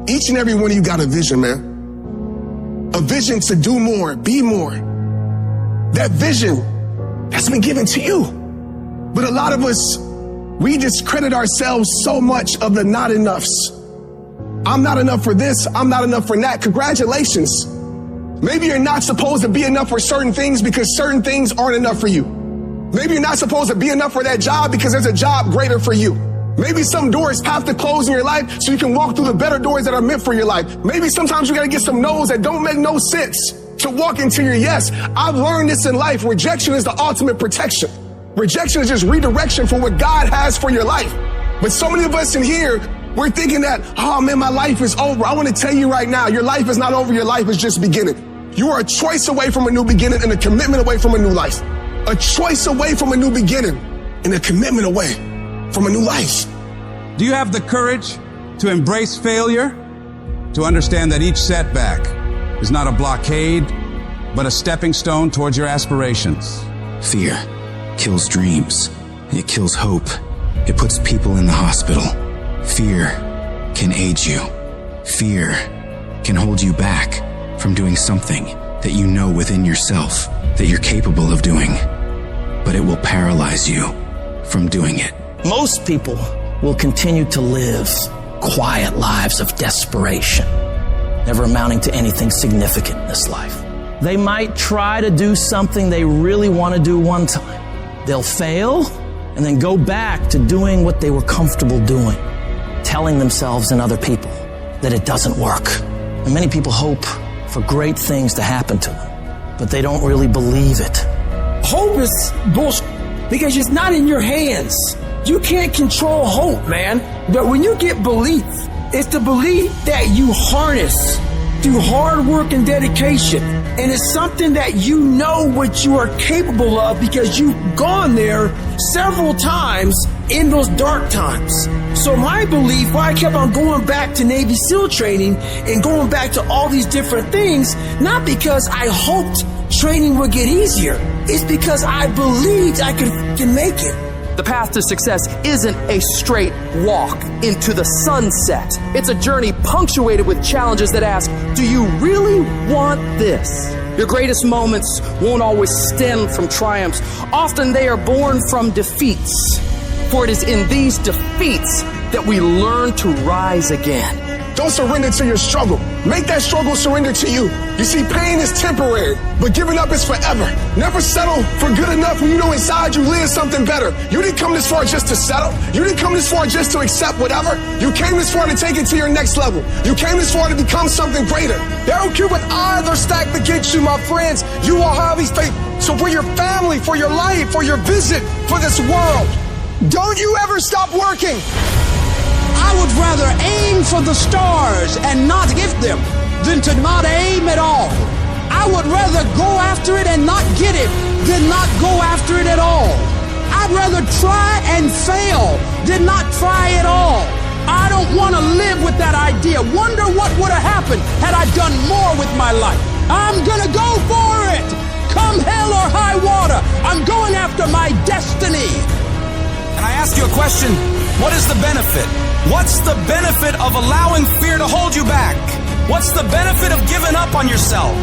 Each and every one of you got a vision, man. A vision to do more, be more. That vision, that's been given to you. But a lot of us, we discredit ourselves so much of the not enoughs. I'm not enough for this, I'm not enough for that. Congratulations. Maybe you're not supposed to be enough for certain things because certain things aren't enough for you. Maybe you're not supposed to be enough for that job because there's a job greater for you. Maybe some doors have to close in your life so you can walk through the better doors that are meant for your life. Maybe sometimes you gotta get some no's that don't make no sense to walk into your yes. I've learned this in life. Rejection is the ultimate protection. Rejection is just redirection for what God has for your life. But so many of us in here, we're thinking that, oh man, my life is over. I want to tell you right now, your life is not over. Your life is just beginning. You are a choice away from a new beginning and a commitment away from a new life. A choice away from a new beginning and a commitment away from a new life. Do you have the courage to embrace failure? To understand that each setback is not a blockade, but a stepping stone towards your aspirations? Fear kills dreams. It kills hope. It puts people in the hospital. Fear can age you. Fear can hold you back from doing something that you know within yourself that you're capable of doing, but it will paralyze you from doing it. Most people will continue to live quiet lives of desperation, never amounting to anything significant in this life. They might try to do something they really want to do one time. They'll fail and then go back to doing what they were comfortable doing, telling themselves and other people that it doesn't work. And many people hope for great things to happen to them, but they don't really believe it. Hope is bullshit because it's not in your hands. You can't control hope, man. But when you get belief, it's the belief that you harness through hard work and dedication. And it's something that you know what you are capable of because you've gone there several times in those dark times. So my belief, why I kept on going back to Navy SEAL training and going back to all these different things, not because I hoped training would get easier. It's because I believed I can make it. The path to success isn't a straight walk into the sunset. It's a journey punctuated with challenges that ask, do you really want this? Your greatest moments won't always stem from triumphs. Often they are born from defeats. For it is in these defeats that we learn to rise again. Don't surrender to your struggle. Make that struggle surrender to you. You see, pain is temporary, but giving up is forever. Never settle for good enough when you know inside you live something better. You didn't come this far just to settle. You didn't come this far just to accept whatever. You came this far to take it to your next level. You came this far to become something greater. They don't care what odds are stacked against you, my friends. You will have these faith. So for your family, for your life, for your visit, for this world, don't you ever stop working. I would rather aim for the stars and not hit them than to not aim at all. I would rather go after it and not get it than not go after it at all. I'd rather try and fail than not try at all. I don't want to live with that idea. Wonder what would have happened had I done more with my life. I'm gonna go for it. Come hell or high water, I'm going after my destiny. And I ask you a question, what is the benefit? What's the benefit of allowing fear to hold you back? What's the benefit of giving up on yourself?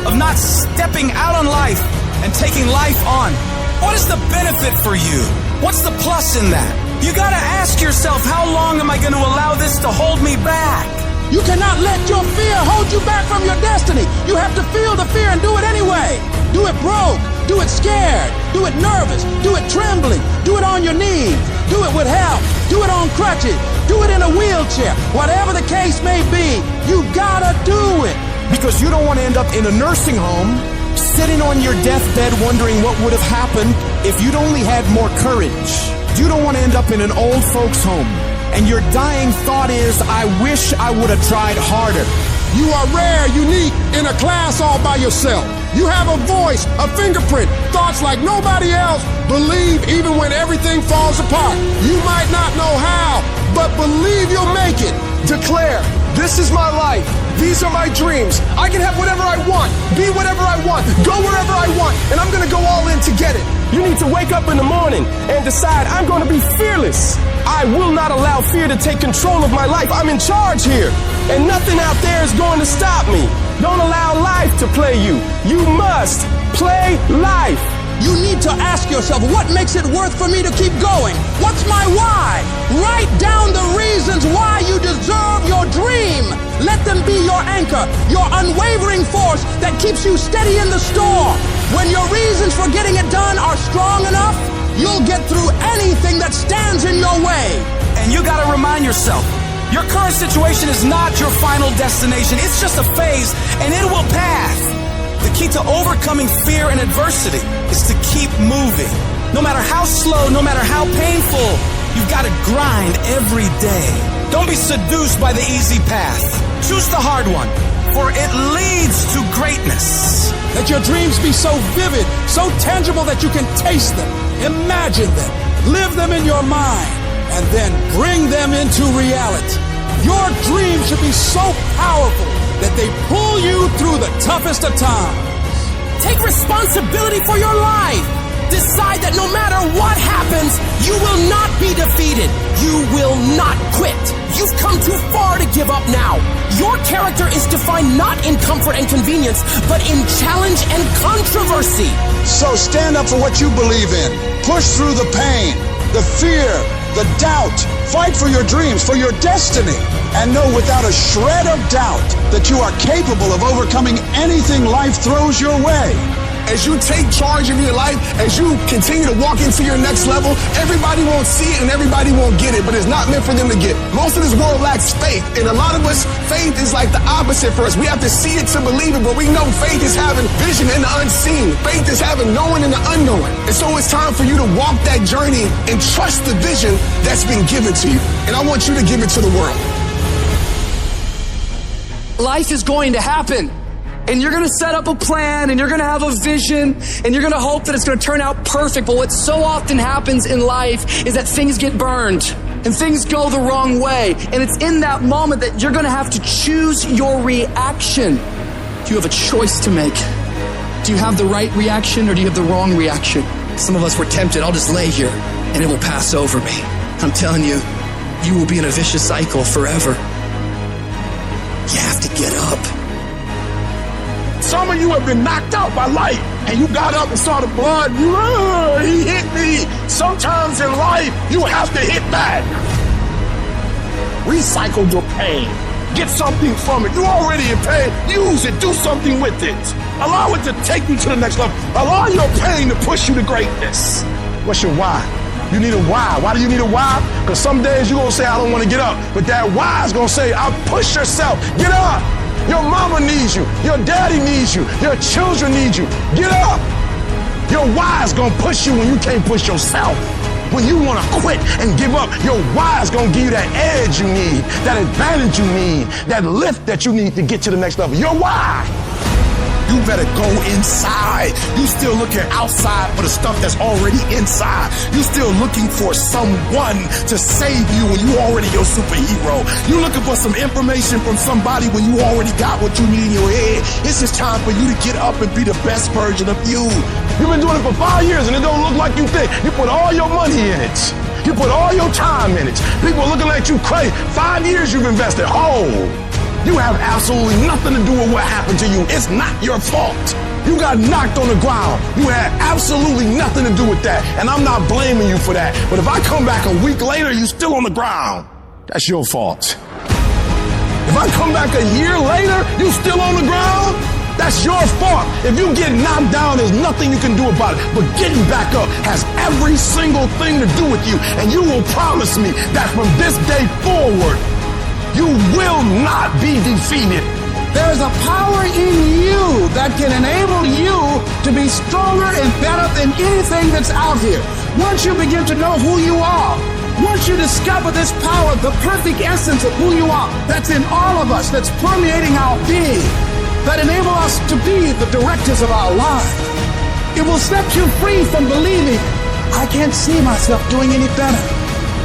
Of not stepping out on life and taking life on? What is the benefit for you? What's the plus in that? You gotta ask yourself, how long am I gonna allow this to hold me back? You cannot let your fear hold you back from your destiny. You have to feel the fear and do it anyway. Do it broke, do it scared, do it nervous, do it trembling, do it on your knees, do it with help, do it on crutches, do it in a wheelchair. Whatever the case may be, you gotta do it. Because you don't want to end up in a nursing home, sitting on your deathbed wondering what would have happened if you'd only had more courage. You don't want to end up in an old folks home, and your dying thought is, I wish I would have tried harder. You are rare, unique, in a class all by yourself. You have a voice, a fingerprint, thoughts like nobody else. Believe even when everything falls apart. You might not know how, but believe you'll make it. Declare, this is my life. These are my dreams. I can have whatever I want, be whatever I want, go wherever I want, and I'm gonna go all in to get it. You need to wake up in the morning and decide, I'm going to be fearless. I will not allow fear to take control of my life. I'm in charge here, and nothing out there is going to stop me. Don't allow life to play you. You must play life. You need to ask yourself, what makes it worth for me to keep going? What's my why? Write down the reasons why you deserve your dream. Let them be your anchor, your unwavering force that keeps you steady in the storm. When your reasons for getting it done are strong enough, you'll get through anything that stands in your way. And you gotta remind yourself, your current situation is not your final destination. It's just a phase, and it will pass. The key to overcoming fear and adversity is to keep moving. No matter how slow, no matter how painful, you've got to grind every day. Don't be seduced by the easy path. Choose the hard one, for it leads to greatness. Let your dreams be so vivid, so tangible that you can taste them, imagine them, live them in your mind, and then bring them into reality. Your dreams should be so powerful that they pull you through the toughest of times. Take responsibility for your life. Decide that no matter what happens, you will not be defeated. You will not quit. You've come too far to give up now. Your character is defined not in comfort and convenience, but in challenge and controversy. So stand up for what you believe in. Push through the pain, the fear, the doubt. Fight for your dreams, for your destiny. And know without a shred of doubt that you are capable of overcoming anything life throws your way. As you take charge of your life, as you continue to walk into your next level, everybody won't see it and everybody won't get it, but it's not meant for them to get. Most of this world lacks faith, and a lot of us, faith is like the opposite for us. We have to see it to believe it, but we know faith is having vision in the unseen. Faith is having knowing in the unknown. And so it's time for you to walk that journey and trust the vision that's been given to you. And I want you to give it to the world. Life is going to happen. And you're going to set up a plan, and you're going to have a vision, and you're going to hope that it's going to turn out perfect. But what so often happens in life is that things get burned and things go the wrong way. And it's in that moment that you're going to have to choose your reaction. You have a choice to make. Do you have the right reaction, or do you have the wrong reaction? Some of us were tempted, I'll just lay here and it will pass over me. I'm telling you, you will be in a vicious cycle forever. You have to get up. Some of you have been knocked out by life, and you got up and saw the blood. He hit me. Sometimes in life, you have to hit back. Recycle your pain. Get something from it. You're already in pain. Use it. Do something with it. Allow it to take you to the next level. Allow your pain to push you to greatness. What's your why? You need a why. Why do you need a why? Because some days you're going to say, I don't want to get up. But that why is going to say, I'll push yourself. Get up. Your mama needs you. Your daddy needs you. Your children need you. Get up. Your why is going to push you when you can't push yourself. When you want to quit and give up, your why is going to give you that edge you need, that advantage you need, that lift that you need to get to the next level. Your why. You better go inside. You still looking outside for the stuff that's already inside. You still looking for someone to save you when you already your superhero. You looking for some information from somebody when you already got what you need in your head. It's just time for you to get up and be the best version of you. You've been doing it for 5 years and it don't look like you think. You put all your money in it. You put all your time in it. People are looking at you crazy. 5 years you've invested. You have absolutely nothing to do with what happened to you. It's not your fault. You got knocked on the ground. You had absolutely nothing to do with that. And I'm not blaming you for that. But if I come back a week later, you still on the ground. That's your fault. If I come back a year later, you still on the ground. That's your fault. If you get knocked down, there's nothing you can do about it. But getting back up has every single thing to do with you. And you will promise me that from this day forward, you will not be defeated. There's a power in you that can enable you to be stronger and better than anything that's out here. Once you begin to know who you are, once you discover this power, the perfect essence of who you are, that's in all of us, that's permeating our being, that enable us to be the directors of our lives. It will set you free from believing, I can't see myself doing any better.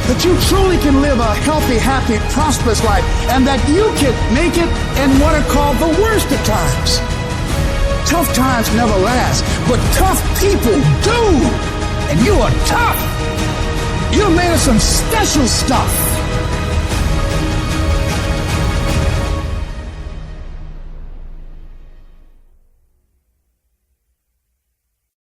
That you truly can live a healthy, happy, prosperous life, and that you can make it in what are called the worst of times. Tough times never last, but tough people do. and you are tough. You're made of some special stuff.